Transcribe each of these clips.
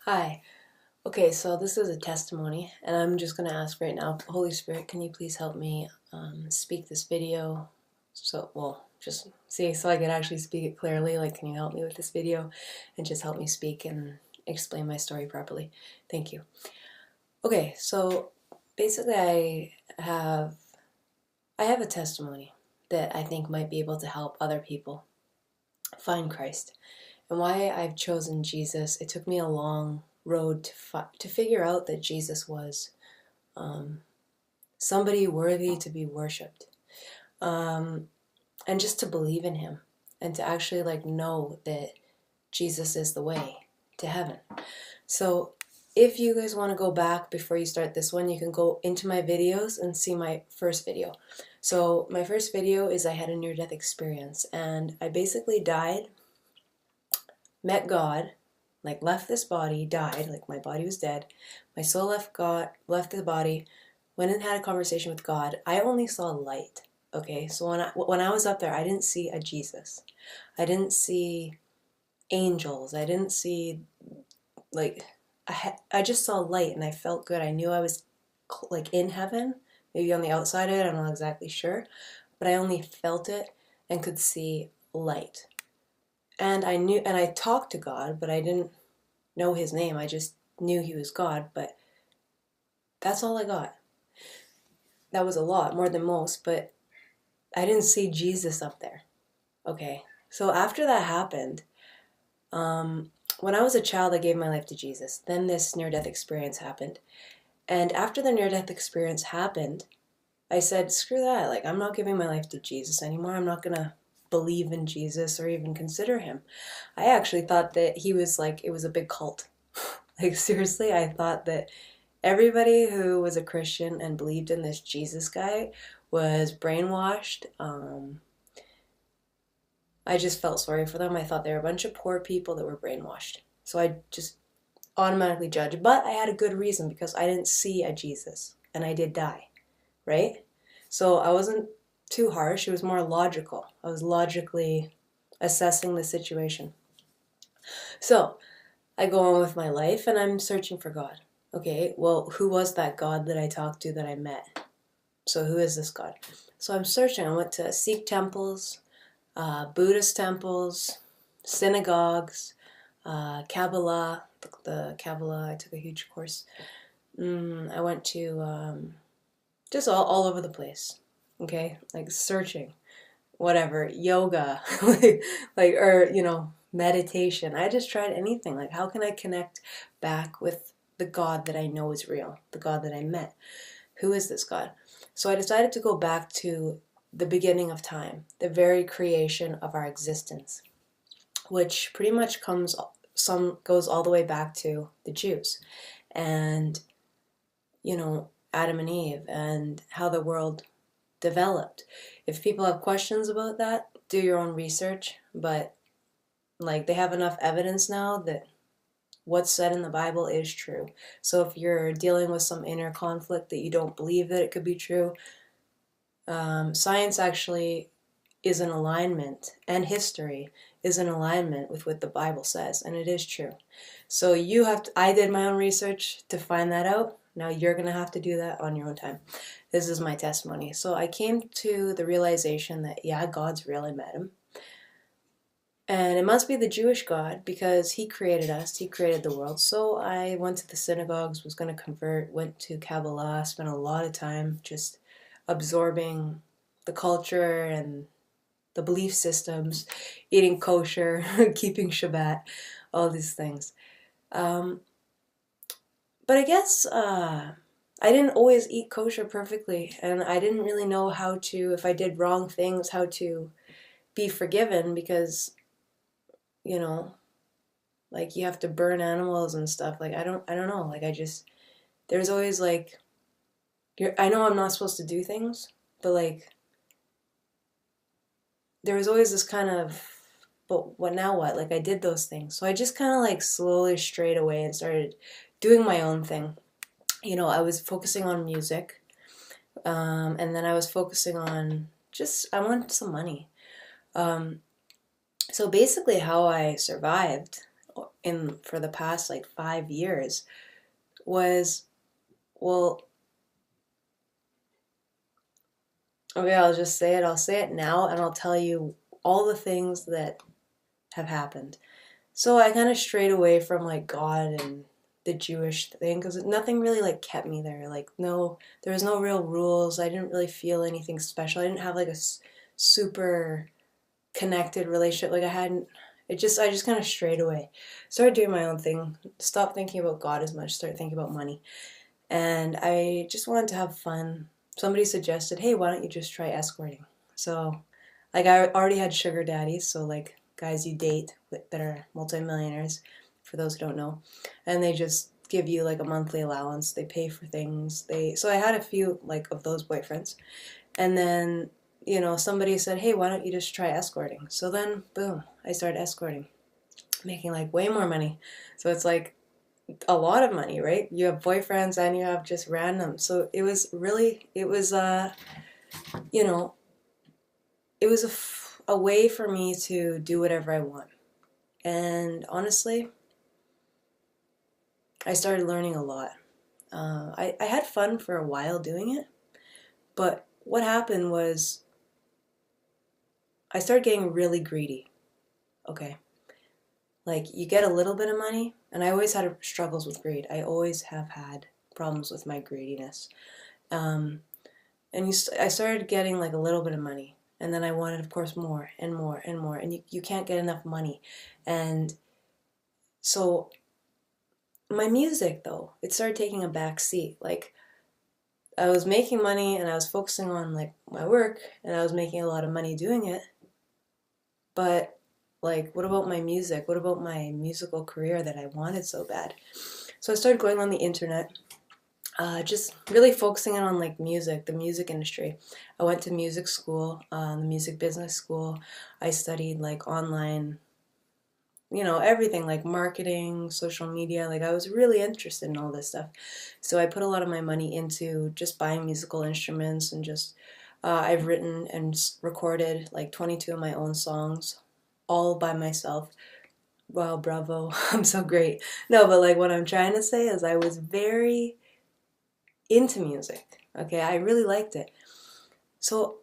Hi. Okay, so this is a testimony, and I'm just going to ask right now, Holy Spirit, can you please help me speak this video? Just see so I can actually speak it clearly. Like, can you help me with this video and just help me speak and explain my story properly? Thank you. Okay, so basically, I have a testimony that I think might be able to help other people find Christ. And why I've chosen Jesus, it took me a long road to figure out that Jesus was somebody worthy to be worshipped, and just to believe in him and to actually know that Jesus is the way to heaven. So if you guys want to go back before you start this one, you can go into my videos and see my first video. So my first video is I had a near-death experience, and I basically died, met God, left this body, died, my body was dead. My soul left the body, went and had a conversation with God. I only saw light. Okay, so when I was up there, I didn't see a Jesus. I didn't see angels. I didn't see I just saw light, and I felt good. I knew I was in heaven, maybe on the outside of it. I'm not exactly sure, but I only felt it and could see light. And I talked to God, but I didn't know his name. I just knew he was God, but that's all I got. That was a lot, more than most, but I didn't see Jesus up there. Okay, so after that happened, when I was a child, I gave my life to Jesus. Then this near-death experience happened. And after the near-death experience happened, I said, screw that. I'm not giving my life to Jesus anymore. I'm not going to believe in Jesus or even consider him. I actually thought that he was it was a big cult. Seriously, I thought that everybody who was a Christian and believed in this Jesus guy was brainwashed. I just felt sorry for them. I thought they were a bunch of poor people that were brainwashed. So I just automatically judged. But I had a good reason, because I didn't see a Jesus, and I did die, right? So I wasn't too harsh. It was more logical. I was logically assessing the situation. So I go on with my life, and I'm searching for God. Okay, well, who was that God that I talked to, that I met? So who is this God? So I'm searching. I went to Sikh temples, Buddhist temples, synagogues, Kabbalah, the Kabbalah. I took a huge course. I went to just all over the place. Okay, searching, whatever, yoga, or meditation. I just tried anything. How can I connect back with the God that I know is real, the God that I met? Who is this God? So I decided to go back to the beginning of time, the very creation of our existence, which pretty much goes all the way back to the Jews and Adam and Eve and how the world developed. If people have questions about that, do your own research, but they have enough evidence now that what's said in the Bible is true. So if you're dealing with some inner conflict that you don't believe that it could be true, science actually is in alignment, and history is in alignment with what the Bible says, and it is true. So I did my own research to find that out. Now you're going to have to do that on your own time. This is my testimony. So I came to the realization that, yeah, God's real. I met him. And it must be the Jewish God, because he created us, he created the world. So I went to the synagogues, was going to convert, went to Kabbalah, spent a lot of time just absorbing the culture and the belief systems, eating kosher, keeping Shabbat, all these things. But I guess I didn't always eat kosher perfectly, and I didn't really know how to, if I did wrong things, how to be forgiven, because you have to burn animals and stuff. I don't know. There's always I know I'm not supposed to do things, but there was always this kind of, but what now what? I did those things. So I just kind of slowly strayed away and started doing my own thing. I was focusing on music, and then I was focusing on I wanted some money. So basically how I survived for the past like 5 years was, well, okay, I'll just say it. I'll say it now, and I'll tell you all the things that have happened. So I kind of strayed away from like God and the Jewish thing because nothing really like kept me there. Like no, there was no real rules. I didn't really feel anything special. I didn't have like a super connected relationship. Like I just kind of strayed away. Started doing my own thing. Stopped thinking about God as much. Started thinking about money. And I just wanted to have fun. Somebody suggested, hey, why don't you just try escorting? So, like, I already had sugar daddies, so like guys you date that are multimillionaires, for those who don't know, and they just give you like a monthly allowance. They pay for things. So I had a few like of those boyfriends, and then somebody said, hey, why don't you just try escorting? So then, boom, I started escorting, making like way more money. So it's like a lot of money, right? You have boyfriends and you have just random. So it was really, you know, it was a way for me to do whatever I want. And honestly, I started learning a lot. I had fun for a while doing it, but what happened was I started getting really greedy. Okay. Like, you get a little bit of money, and I always had struggles with greed. I always have had problems with my greediness. Um, I started getting like a little bit of money, and then I wanted, of course, more and more and more, and you can't get enough money. And so my music, though, it started taking a back seat. Like, I was making money, and I was focusing on like my work, and I was making a lot of money doing it, but like, what about my music? What about my musical career that I wanted so bad? So I started going on the internet, just really focusing on like music, the music industry. I went to music school, the music business school. I studied like online, everything like marketing, social media. Like I was really interested in all this stuff. So I put a lot of my money into just buying musical instruments and just, I've written and recorded like 22 of my own songs all by myself. Wow, bravo. I'm so great. No, but like what I'm trying to say is I was very into music. Okay, I really liked it. So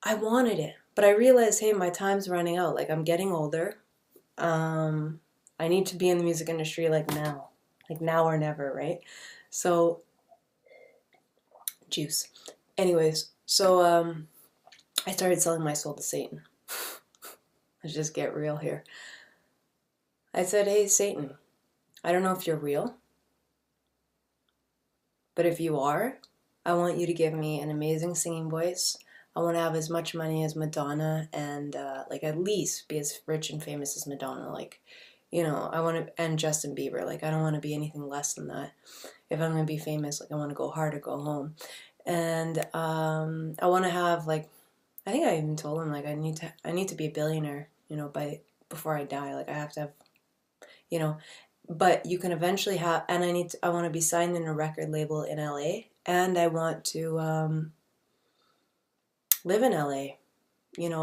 I wanted it, but I realized, hey, my time's running out. Like I'm getting older. I need to be in the music industry like now or never, right? So juice. Anyways, so I started selling my soul to Satan. Let's just get real here. I said, hey, Satan, I don't know if you're real, but if you are, I want you to give me an amazing singing voice. I want to have as much money as Madonna and like at least be as rich and famous as Madonna. Like, I want to, and Justin Bieber. Like, I don't want to be anything less than that. If I'm going to be famous, like, I want to go hard or go home. And I want to have like, I think I even told him like I need to be a billionaire, before I die. Like I have to have, you know, but you can eventually have, and I want to be signed in a record label in LA, and I want to live in LA,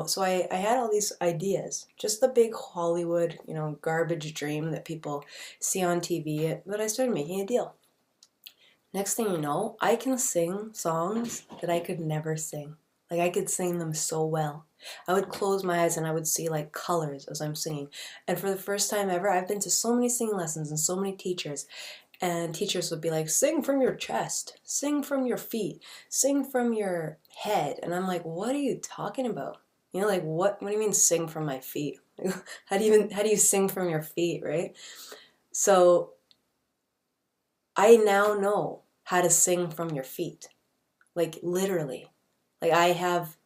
so I had all these ideas, just the big Hollywood, garbage dream that people see on TV, but I started making a deal. Next thing you know, I can sing songs that I could never sing. Like I could sing them so well. I would close my eyes and I would see like colors as I'm singing. And for the first time ever, I've been to so many singing lessons and so many teachers. And teachers would be like, sing from your chest, sing from your feet, sing from your head. And I'm like, what are you talking about? Like what do you mean sing from my feet? How do you sing from your feet, right? So I now know how to sing from your feet. Like literally. Like I have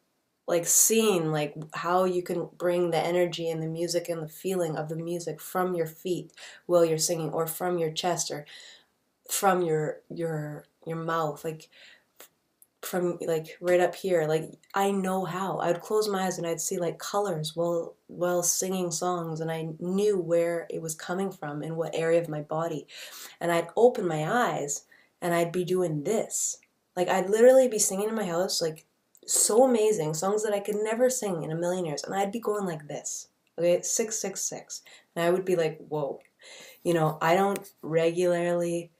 like seen like how you can bring the energy and the music and the feeling of the music from your feet while you're singing, or from your chest, or from your mouth, like from like right up here. Like I know how. I would close my eyes and I'd see like colors while singing songs, and I knew where it was coming from in what area of my body. And I'd open my eyes and I'd be doing this. Like I'd literally be singing in my house, like so amazing songs that I could never sing in a million years, and I'd be going like this. Okay, 666, and I would be like, whoa. You know, I don't regularly,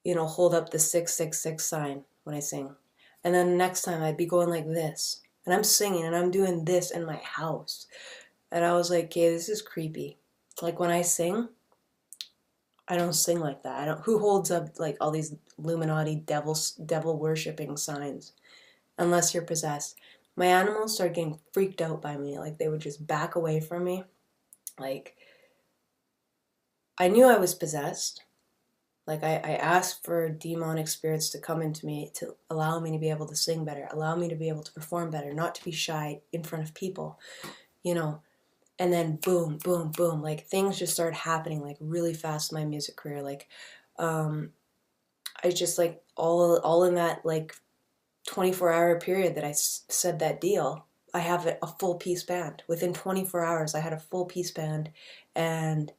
you know, hold up the 666 sign when I sing. And then next time I'd be going like this. And I'm singing and I'm doing this in my house. And I was like, okay, this is creepy. Like when I sing, I don't sing like that. I don't. Who holds up like all these Illuminati devil worshipping signs? Unless you're possessed. My animals started getting freaked out by me. Like they would just back away from me. Like I knew I was possessed. Like I asked for demonic spirits to come into me to allow me to be able to sing better, allow me to be able to perform better, not to be shy in front of people, you know. And then boom, boom, boom, like things just started happening like really fast in my music career. Like I just like all in that like 24-hour period that I said that deal, I have a full piece band. Within 24 hours I had a full piece band, and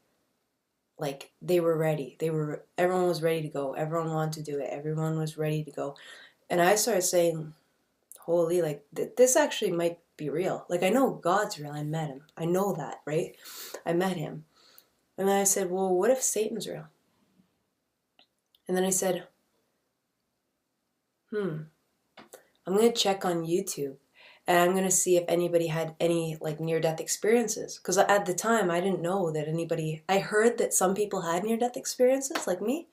like they were ready. Everyone was ready to go. Everyone wanted to do it. Everyone was ready to go. And I started saying, holy, like this actually might be real. Like I know God's real. I met him. I know that, right? I met him. And then I said, well, what if Satan's real? And then I said, I'm going to check on YouTube and I'm going to see if anybody had any like near-death experiences. Because at the time, I didn't know that anybody, I heard that some people had near-death experiences like me,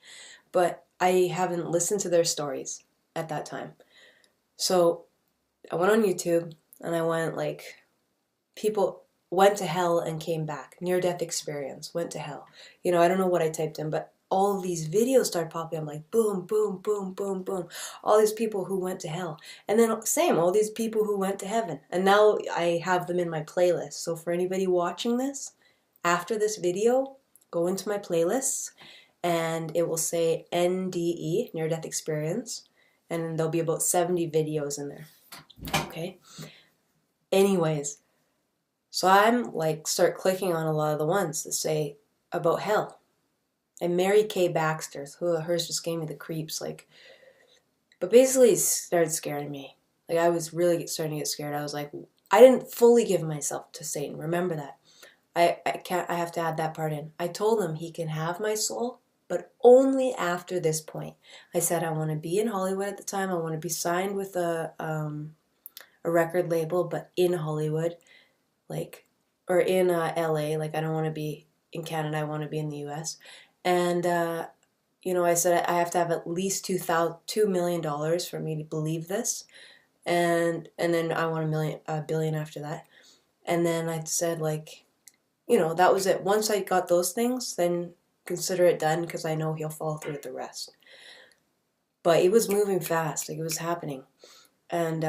but I haven't listened to their stories at that time. So I went on YouTube and I went like, people went to hell and came back. Near-death experience, went to hell. You know, I don't know what I typed in, but all of these videos started popping up like boom, boom, boom, boom, boom. All these people who went to hell. And then same, all these people who went to heaven. And now I have them in my playlist. So for anybody watching this, after this video, go into my playlists and it will say NDE, near-death experience. And there'll be about 70 videos in there. Okay? Anyways, so I'm like, start clicking on a lot of the ones that say about hell. And Mary Kay Baxter, hers just gave me the creeps, like, but basically it started scaring me. Like I was really starting to get scared. I was like, I didn't fully give myself to Satan. Remember that. I have to add that part in. I told him he can have my soul, but only after this point. I said I want to be in Hollywood at the time. I want to be signed with a record label, but in Hollywood, like, or in LA. Like I don't want to be in Canada. I want to be in the US. And, you know, I said I have to have at least $2 million for me to believe this. And then I want a billion after that. And then I said, like, you know, that was it. Once I got those things, then consider it done because I know he'll follow through with the rest. But it was moving fast. Like, it was happening. And,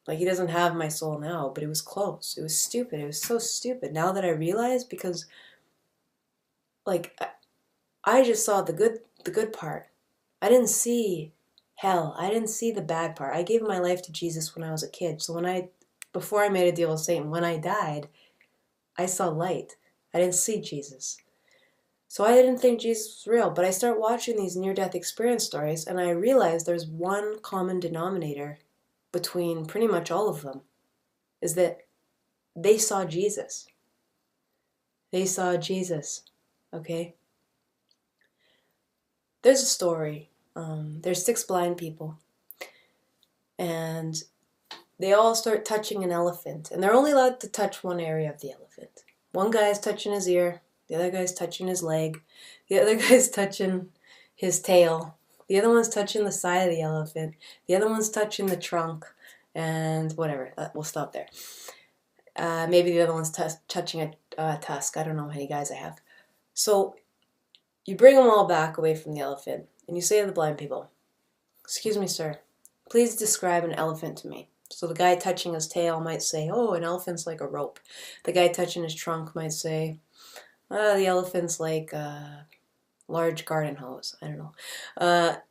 like, he doesn't have my soul now, but it was close. It was stupid. It was so stupid. Now that I realize, because, like, I just saw the good part. I didn't see hell. I didn't see the bad part. I gave my life to Jesus when I was a kid. So before I made a deal with Satan, when I died, I saw light. I didn't see Jesus. So I didn't think Jesus was real. But I start watching these near-death experience stories, and I realize there's one common denominator between pretty much all of them, is that they saw Jesus. They saw Jesus, okay? There's a story. There's 6 blind people, and they all start touching an elephant, and they're only allowed to touch one area of the elephant. One guy's touching his ear, the other guy's touching his leg, the other guy's touching his tail, the other one's touching the side of the elephant, the other one's touching the trunk, and whatever. We'll stop there. Maybe the other one's touching a tusk. I don't know how many guys I have. So you bring them all back away from the elephant, and you say to the blind people, "Excuse me, sir, please describe an elephant to me." So the guy touching his tail might say, "Oh, an elephant's like a rope." The guy touching his trunk might say, "The elephant's like a large garden hose." I don't know.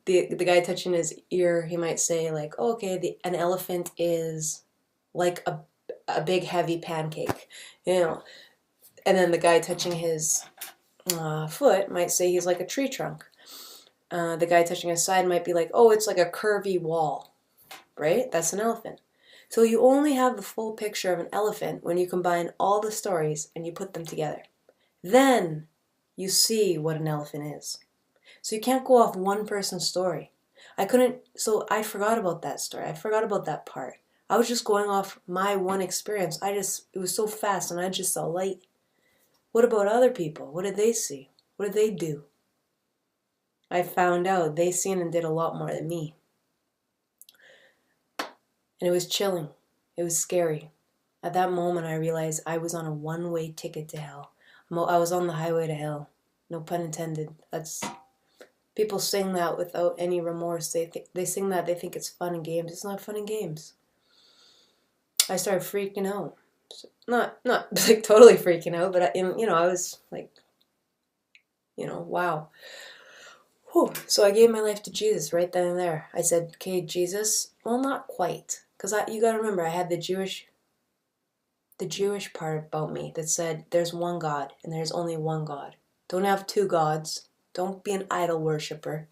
The guy touching his ear, he might say, like, "Oh, okay, an elephant is like a big heavy pancake," you know. And then the guy touching his foot might say he's like a tree trunk. The guy touching his side might be like, "Oh, it's like a curvy wall," right? That's an elephant. So you only have the full picture of an elephant when you combine all the stories and you put them together. then you see what an elephant is. So you can't go off one person's story. So I forgot about that story. I forgot about that part. I was just going off my one experience. It was so fast and I just saw light. What about other people? What did they see? What did they do? I found out they seen and did a lot more than me. And it was chilling. It was scary. At that moment, I realized I was on a one-way ticket to hell. I was on the highway to hell. No pun intended. People sing that without any remorse. They sing that, they think it's fun and games. It's not fun and games. I started freaking out. Not like totally freaking out, but I was like, wow. Whew. So I gave my life to Jesus right then and there. I said, okay, Jesus, well, not quite. Because you got to remember, I had the Jewish part about me that said there's one God and there's only one God. Don't have two gods. Don't be an idol worshiper.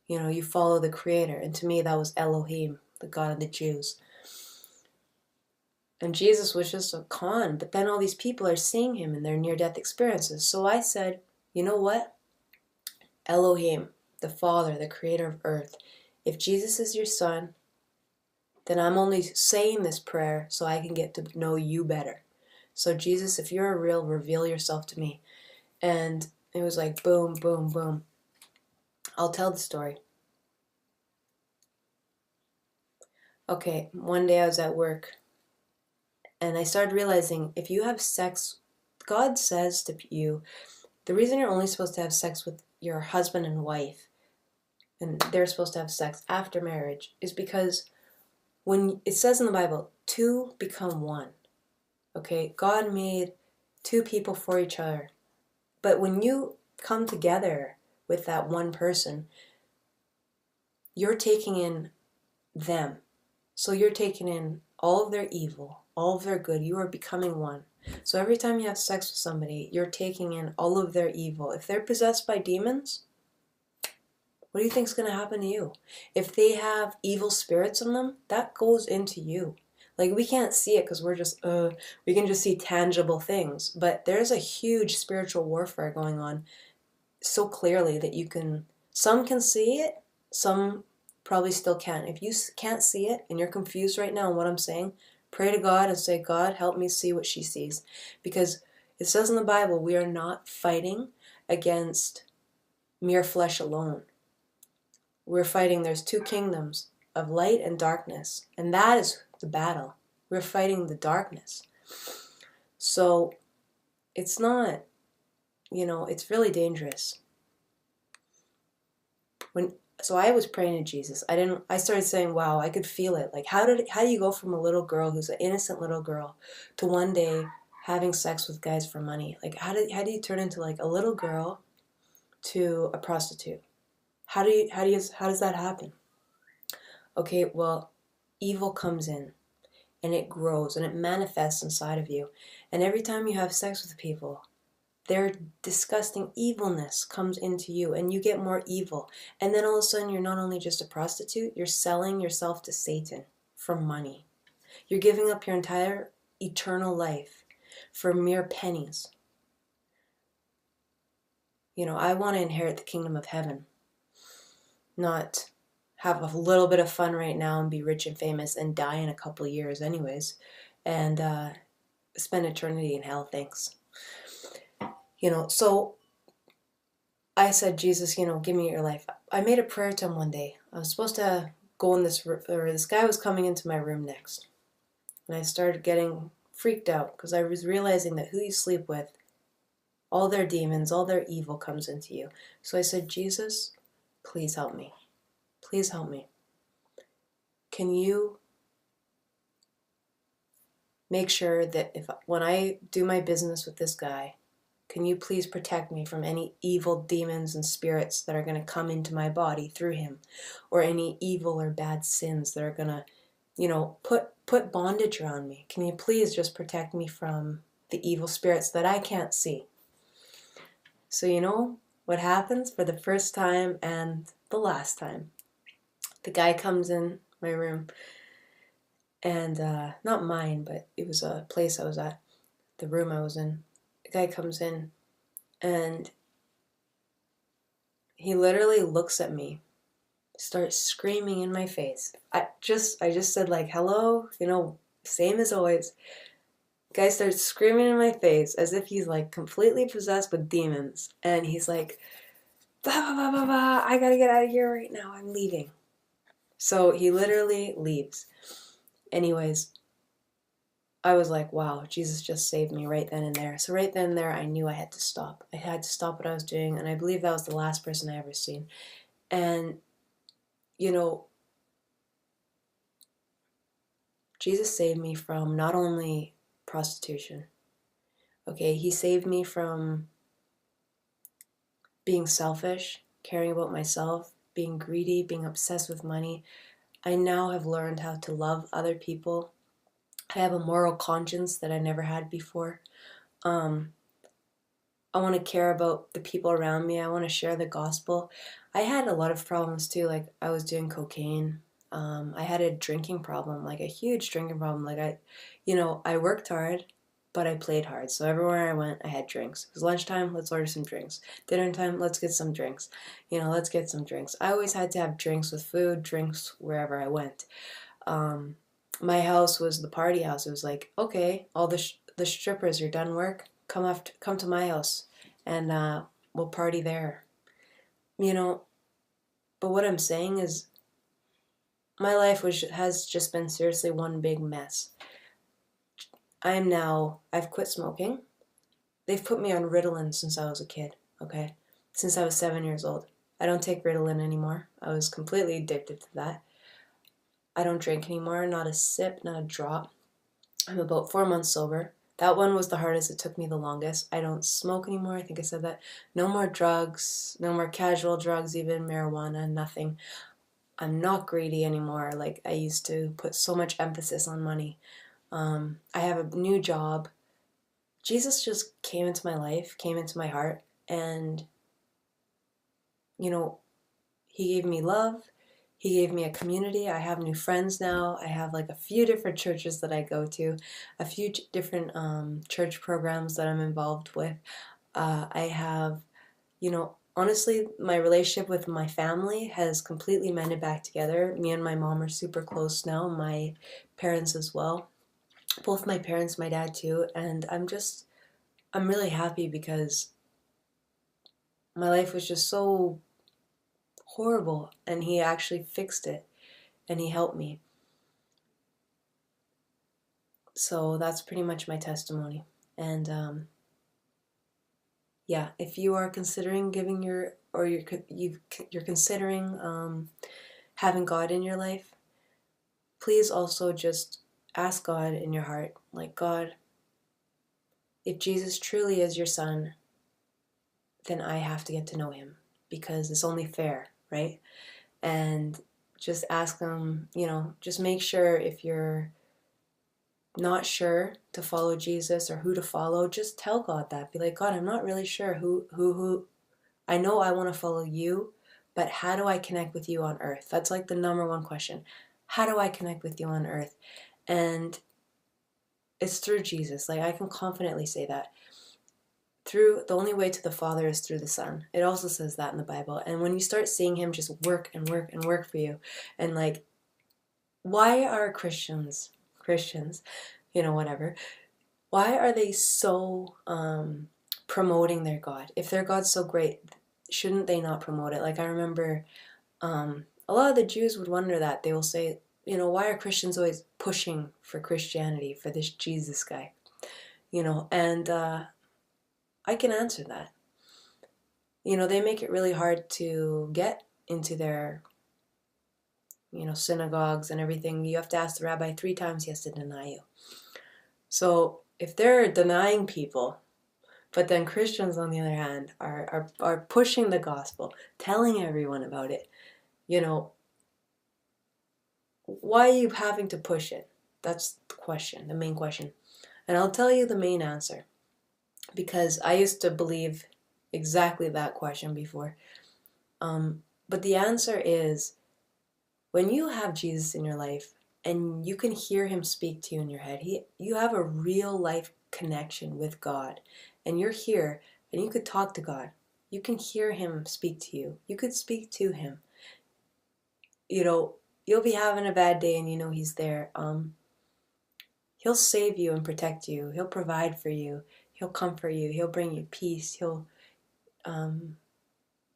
You follow the Creator. And to me, that was Elohim, the God of the Jews. And Jesus was just a con. But then all these people are seeing him in their near-death experiences. So I said, you know what? Elohim, the Father, the Creator of earth. If Jesus is your son, then I'm only saying this prayer so I can get to know you better. So Jesus, if you're real, reveal yourself to me. And it was like boom, boom, boom. I'll tell the story. Okay, one day I was at work and I started realizing if you have sex, God says to you, the reason you're only supposed to have sex with your husband and wife, and they're supposed to have sex after marriage, is because when it says in the Bible, two become one. Okay, God made two people for each other. But when you come together with that one person, you're taking in them. So you're taking in all of their evil, all of their good. You are becoming one. So every time you have sex with somebody, you're taking in all of their evil. If they're possessed by demons, what do you think is going to happen to you? If they have evil spirits in them, that goes into you. Like, we can't see it because we can just see tangible things. But there's a huge spiritual warfare going on so clearly that some can see it, some probably still can't. If you can't see it and you're confused right now on what I'm saying, pray to God and say, God, help me see what she sees. Because it says in the Bible, we are not fighting against mere flesh alone. We're fighting, there's two kingdoms of light and darkness. And that is the battle. We're fighting the darkness. So it's not, it's really dangerous. So I was praying to Jesus. I started saying, wow, I could feel it. Like, how do you go from a little girl who's an innocent little girl to one day having sex with guys for money? Like, how do you turn into like a little girl to a prostitute? How does that happen? Okay, well, evil comes in and it grows and it manifests inside of you. And every time you have sex with people, their disgusting evilness comes into you and you get more evil. And then all of a sudden you're not only just a prostitute, you're selling yourself to Satan for money. You're giving up your entire eternal life for mere pennies. I want to inherit the kingdom of heaven, not have a little bit of fun right now and be rich and famous and die in a couple of years anyways, and spend eternity in hell, thanks. So I said, Jesus, give me your life. I made a prayer to him one day. I was supposed to go in this guy was coming into my room next. And I started getting freaked out because I was realizing that who you sleep with, all their demons, all their evil comes into you. So I said, Jesus, please help me. Please help me. Can you make sure that when I do my business with this guy, can you please protect me from any evil demons and spirits that are going to come into my body through him, or any evil or bad sins that are going to, put bondage around me? Can you please just protect me from the evil spirits that I can't see? So what happens for the first time and the last time? The guy comes in my room, and not mine, but it was a place I was at, the room I was in. The guy comes in And he literally looks at me, starts screaming in my face. I just said like, hello, same as always. Guy starts screaming in my face as if he's like completely possessed with demons. And he's like, blah, blah, blah, blah, blah. I gotta get out of here right now. I'm leaving. So he literally leaves. Anyways, I was like, wow, Jesus just saved me right then and there. So right then and there, I knew I had to stop. I had to stop what I was doing. And I believe that was the last person I ever seen. And, Jesus saved me from not only prostitution. Okay, he saved me from being selfish, caring about myself, being greedy, being obsessed with money. I now have learned how to love other people. I have a moral conscience that I never had before. I want to care about the people around me. I want to share the gospel. I had a lot of problems too. Like I was doing cocaine. I had a drinking problem, like a huge drinking problem. Like I worked hard, but I played hard. So everywhere I went, I had drinks. It was lunchtime, let's order some drinks. Dinner time, let's get some drinks. Let's get some drinks. I always had to have drinks with food, drinks wherever I went. My house was the party house. It was like, okay, all the strippers, you're done work, come to my house, and we'll party there. But what I'm saying is, my life has just been seriously one big mess. I've quit smoking. They've put me on Ritalin since I was a kid, okay? Since I was 7 years old. I don't take Ritalin anymore. I was completely addicted to that. I don't drink anymore, not a sip, not a drop. I'm about 4 months sober. That one was the hardest. It took me the longest. I don't smoke anymore. I think I said that. No more drugs, no more casual drugs, even marijuana, nothing. I'm not greedy anymore. Like I used to put so much emphasis on money. I have a new job. Jesus just came into my life, came into my heart, and, he gave me love. He gave me a community. I have new friends now. I have like a few different churches that I go to, a few different church programs that I'm involved with. I have, honestly, my relationship with my family has completely mended back together. Me and my mom are super close now, my parents as well. Both my parents, my dad too, and I'm really happy because my life was just so horrible and he actually fixed it and he helped me. So that's pretty much my testimony. And yeah, if you are considering giving you're considering having God in your life, please also just ask God in your heart, like, God, if Jesus truly is your son, then I have to get to know him because it's only fair, right? And just ask him, just make sure if you're not sure to follow Jesus or who to follow, just tell God that. Be like, God, I'm not really sure who. I know I want to follow you, but how do I connect with you on earth? That's like the number one question. How do I connect with you on earth? And it's through Jesus. Like I can confidently say that. The only way to the Father is through the Son. It also says that in the Bible. And when you start seeing him just work and work and work for you, and like, why are Christians, whatever, why are they so promoting their God? If their God's so great, shouldn't they not promote it? Like I remember a lot of the Jews would wonder that. They will say, why are Christians always pushing for Christianity, for this Jesus guy? And I can answer that. They make it really hard to get into their, synagogues and everything. You have to ask the rabbi 3 times, he has to deny you. So if they're denying people, but then Christians, on the other hand, are pushing the gospel, telling everyone about it, why are you having to push it? That's the question, the main question. And I'll tell you the main answer, because I used to believe exactly that question before. But the answer is, when you have Jesus in your life and you can hear him speak to you in your head, you have a real life connection with God, and you're here and you could talk to God. You can hear him speak to you. You could speak to him. You know, you'll be having a bad day and you know he's there. He'll save you and protect you. He'll provide for you. He'll comfort you. He'll bring you peace. He'll,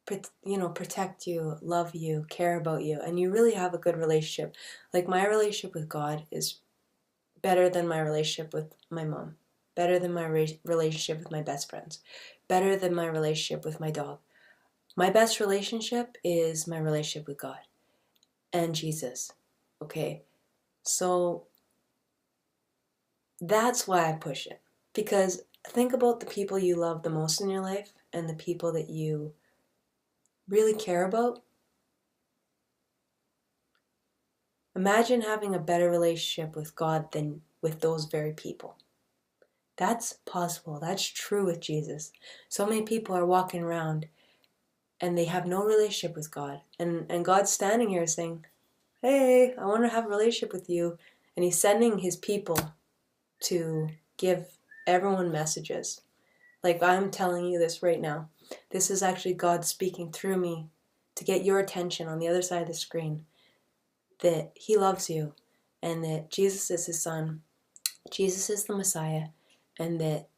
protect you, love you, care about you. And you really have a good relationship. Like, my relationship with God is better than my relationship with my mom. Better than my relationship with my best friends. Better than my relationship with my dog. My best relationship is my relationship with God and Jesus. Okay? So that's why I push it. Because think about the people you love the most in your life and the people that you really care about. Imagine having a better relationship with God than with those very people. That's possible. That's true with Jesus. So many people are walking around and they have no relationship with God. And God's standing here saying, hey, I want to have a relationship with you. And he's sending his people to give everyone messages. Like, I'm telling you this right now. This is actually God speaking through me to get your attention on the other side of the screen. That he loves you and that Jesus is his son. Jesus is the Messiah, and that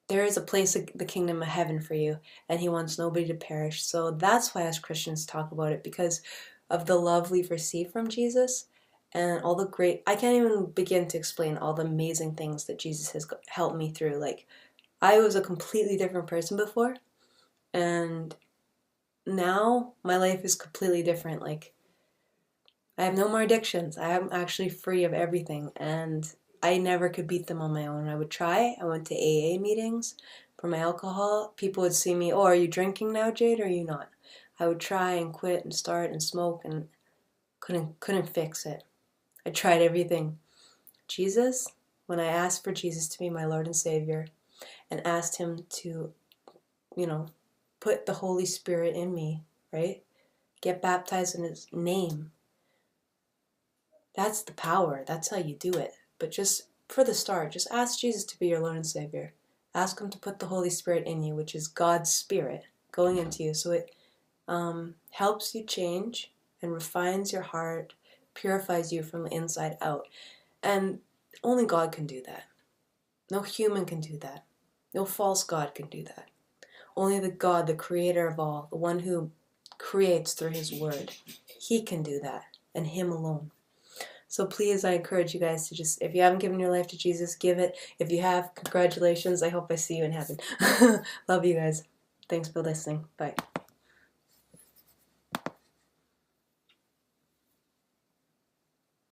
there is a place of the kingdom of heaven for you, and he wants nobody to perish. So that's why as Christians talk about it, because of the love we've received from Jesus and all the great, I can't even begin to explain all the amazing things that Jesus has helped me through. Like, I was a completely different person before, and now my life is completely different. Like, I have no more addictions. I am actually free of everything, and I never could beat them on my own. I would try. I went to AA meetings for my alcohol. People would see me, oh, are you drinking now, Jade, or are you not? I would try and quit and start and smoke and couldn't fix it. I tried everything. Jesus, when I asked for Jesus to be my Lord and Savior and asked him to, put the Holy Spirit in me, right? Get baptized in his name. That's the power. That's how you do it. But just for the start, just ask Jesus to be your Lord and Savior. Ask him to put the Holy Spirit in you, which is God's Spirit going into you. So it helps you change and refines your heart, purifies you from the inside out. And only God can do that. No human can do that. No false God can do that. Only the God, the creator of all, the one who creates through his word, he can do that, and him alone. So please, I encourage you guys to just, if you haven't given your life to Jesus, give it. If you have, congratulations. I hope I see you in heaven. Love you guys. Thanks for listening. Bye.